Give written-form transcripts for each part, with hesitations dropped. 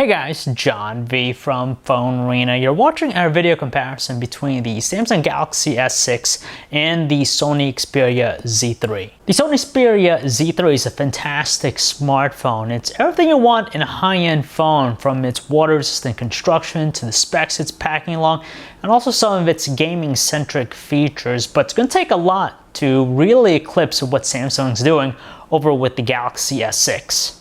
Hey guys, John V from PhoneArena. You're watching our video comparison between the Samsung Galaxy S6 and the Sony Xperia Z3. The Sony Xperia Z3 is a fantastic smartphone. It's everything you want in a high-end phone, from its water-resistant construction to the specs it's packing along, and also some of its gaming-centric features. But it's going to take a lot to really eclipse what Samsung's doing over with the Galaxy S6.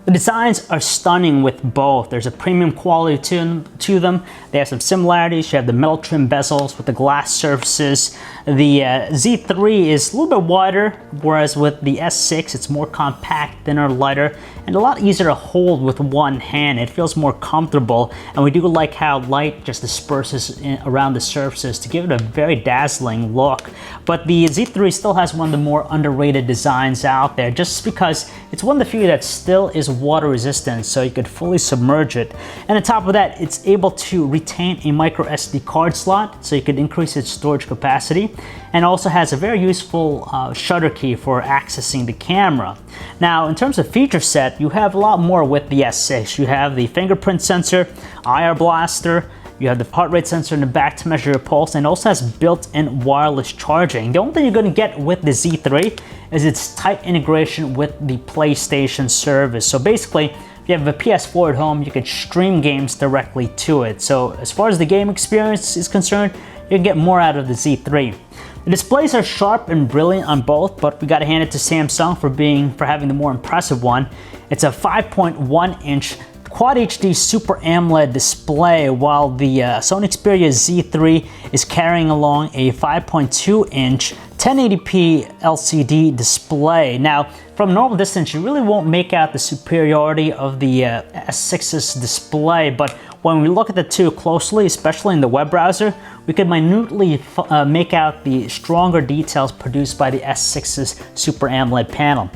The designs are stunning with both. There's a premium quality to them. They have some similarities. You have the metal trim bezels with the glass surfaces. The Z3 is a little bit wider, whereas with the S6 it's more compact, thinner, lighter, and a lot easier to hold with one hand. It feels more comfortable, and we do like how light just disperses around the surfaces to give it a very dazzling look. But the Z3 still has one of the more underrated designs out there, just because it's one of the few that still is water resistant, so you could fully submerge it. And on top of that, it's able to retain a micro SD card slot, so you could increase its storage capacity, and also has a very useful shutter key for accessing the camera. Now, in terms of feature set, you have a lot more with the S6. You have the fingerprint sensor, IR blaster, you have the heart rate sensor in the back to measure your pulse, and it also has built-in wireless charging. The only thing you're going to get with the Z3 is its tight integration with the PlayStation service. So basically, if you have a PS4 at home, you can stream games directly to it. So as far as the game experience is concerned, you can get more out of the Z3. The displays are sharp and brilliant on both, but we gotta hand it to Samsung for having the more impressive one. It's a 5.1-inch Quad HD Super AMOLED display, while the Sony Xperia Z3 is carrying along a 5.2-inch 1080p LCD display. Now, from normal distance, you really won't make out the superiority of the S6's display, but when we look at the two closely, especially in the web browser, we could minutely make out the stronger details produced by the S6's Super AMOLED panel.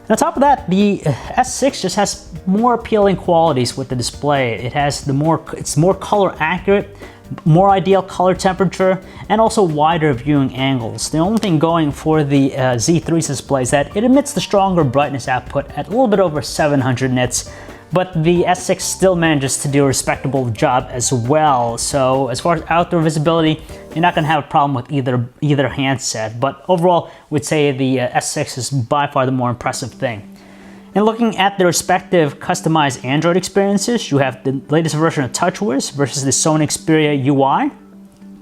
And on top of that, the S6 just has more appealing qualities with the display. It's more color accurate, more ideal color temperature, and also wider viewing angles. The only thing going for the Z3's display is that it emits the stronger brightness output at a little bit over 700 nits, but the S6 still manages to do a respectable job as well. So as far as outdoor visibility, you're not going to have a problem with either handset, but overall, we'd say the S6 is by far the more impressive thing. And looking at the respective customized Android experiences, you have the latest version of TouchWiz versus the Sony Xperia UI.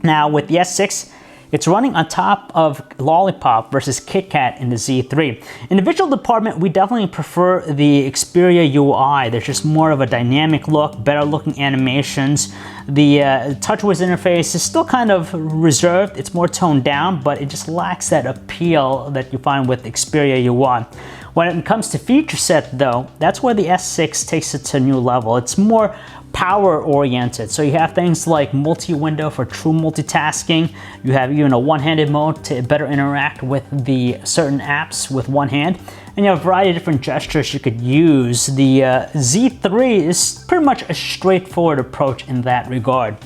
Now with the S6, it's running on top of Lollipop versus KitKat in the Z3. In the visual department, we definitely prefer the Xperia UI. There's just more of a dynamic look, better looking animations. The TouchWiz interface is still kind of reserved. It's more toned down, but it just lacks that appeal that you find with Xperia UI. When it comes to feature set though, that's where the S6 takes it to a new level. It's more power oriented. So you have things like multi-window for true multitasking. You have even a one-handed mode to better interact with the certain apps with one hand. And you have a variety of different gestures you could use. The Z3 is pretty much a straightforward approach in that regard.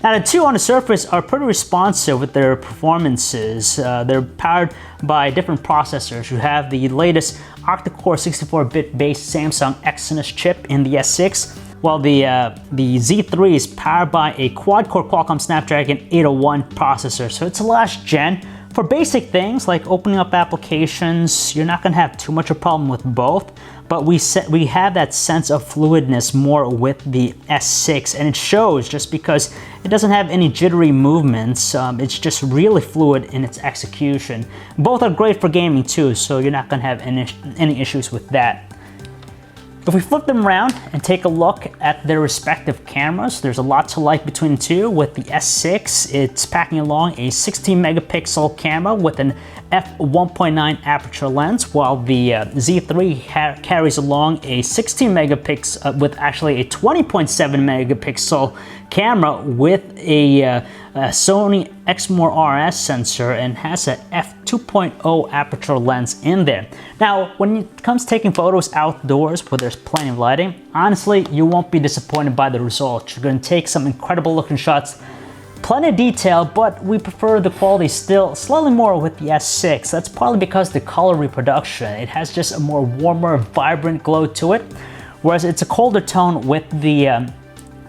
Now the two on the surface are pretty responsive with their performances. They're powered by different processors. You have the latest octa-core 64-bit based Samsung Exynos chip in the S6, while the Z3 is powered by a quad-core Qualcomm Snapdragon 801 processor. So it's the last gen. For basic things like opening up applications, you're not going to have too much of a problem with both, but we have that sense of fluidness more with the S6, and it shows just because it doesn't have any jittery movements. It's just really fluid in its execution. Both are great for gaming too, so you're not going to have any issues with that. If we flip them around and take a look at their respective cameras, there's a lot to like between the two. With the S6, it's packing along a 16 megapixel camera with an f1.9 aperture lens, while the Z3 carries along a 16 megapixel with actually a 20.7 megapixel camera with a Sony Exmor RS sensor and has an f2.0 aperture lens in there. Now, when it comes to taking photos outdoors where there's plenty of lighting, honestly, you won't be disappointed by the results. You're going to take some incredible looking shots, plenty of detail, but we prefer the quality still slightly more with the S6. That's partly because the color reproduction. It has just a more warmer, vibrant glow to it. whereas it's a colder tone with the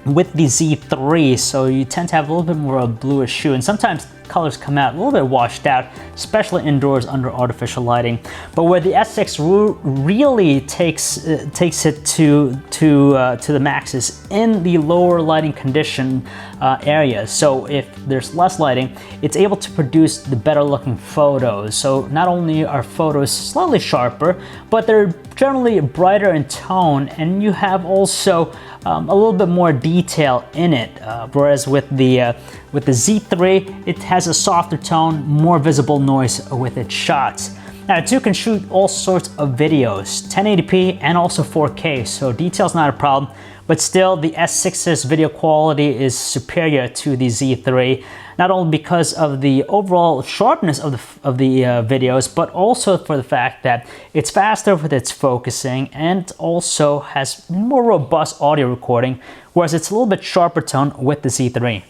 Z3, so you tend to have a little bit more of a bluish hue, and sometimes colors come out a little bit washed out, especially indoors under artificial lighting. But where the S6 really takes it to the max is in the lower lighting condition areas. So if there's less lighting, it's able to produce the better looking photos. So not only are photos slightly sharper, but they're generally brighter in tone, and you have also a little bit more detail in it. Whereas with the Z3, it has a softer tone, more visible noise with its shots. Now, it too can shoot all sorts of videos, 1080p and also 4K, so detail's not a problem, but still the S6's video quality is superior to the Z3, not only because of the overall sharpness of the videos, but also for the fact that it's faster with its focusing and also has more robust audio recording, whereas it's a little bit sharper tone with the Z3.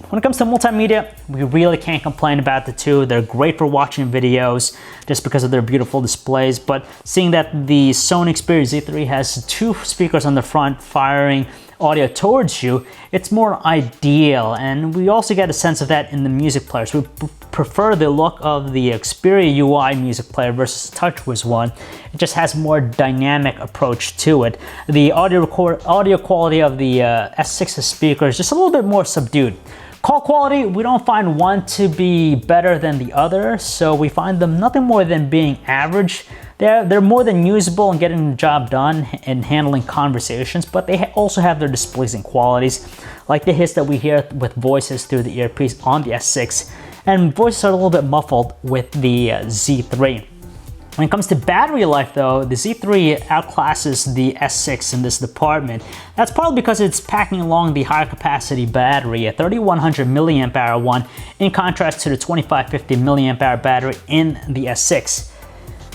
When it comes to multimedia, we really can't complain about the two. They're great for watching videos just because of their beautiful displays, but seeing that the Sony Xperia Z3 has 2 speakers on the front firing audio towards you, it's more ideal, and we also get a sense of that in the music players. We prefer the look of the Xperia UI music player versus the TouchWiz one. It just has more dynamic approach to it. The audio quality of the S6's speaker is just a little bit more subdued. Call quality, we don't find one to be better than the other, so we find them nothing more than being average. They're more than usable in getting the job done and handling conversations, but they also have their displeasing qualities, like the hiss that we hear with voices through the earpiece on the S6, and voices are a little bit muffled with the Z3. When it comes to battery life though, the Z3 outclasses the S6 in this department. That's partly because it's packing along the higher capacity battery, a 3100 milliamp hour one, in contrast to the 2550 milliamp hour battery in the S6.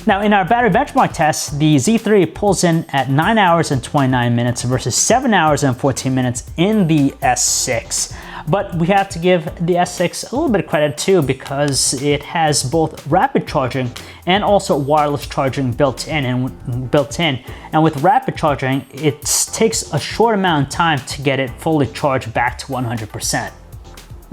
Now, in our battery benchmark test, the Z3 pulls in at 9 hours and 29 minutes versus 7 hours and 14 minutes in the S6. But we have to give the S6 a little bit of credit too, because it has both rapid charging and also wireless charging built in. And with rapid charging, it takes a short amount of time to get it fully charged back to 100%.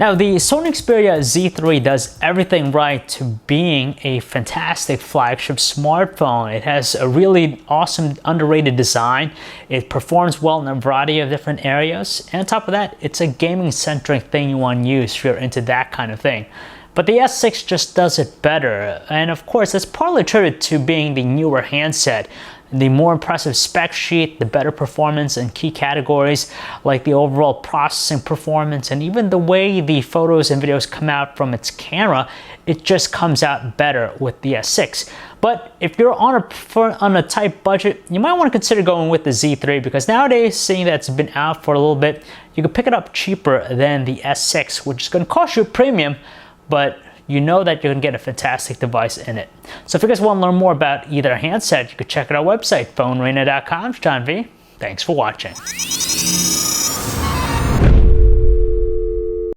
Now, the Sony Xperia Z3 does everything right to being a fantastic flagship smartphone. It has a really awesome, underrated design. It performs well in a variety of different areas. And on top of that, it's a gaming-centric thing you want to use if you're into that kind of thing. But the S6 just does it better. And of course, that's partly attributed to being the newer handset. The more impressive spec sheet, the better performance in key categories like the overall processing performance, and even the way the photos and videos come out from its camera, it just comes out better with the S6. But if you're on a tight budget, you might want to consider going with the Z3, because nowadays, seeing that it's been out for a little bit, you can pick it up cheaper than the S6, which is going to cost you a premium, but you know that you're going to get a fantastic device in it. So if you guys want to learn more about either handset, you could check out our website, PhoneArena.com. John V. Thanks for watching.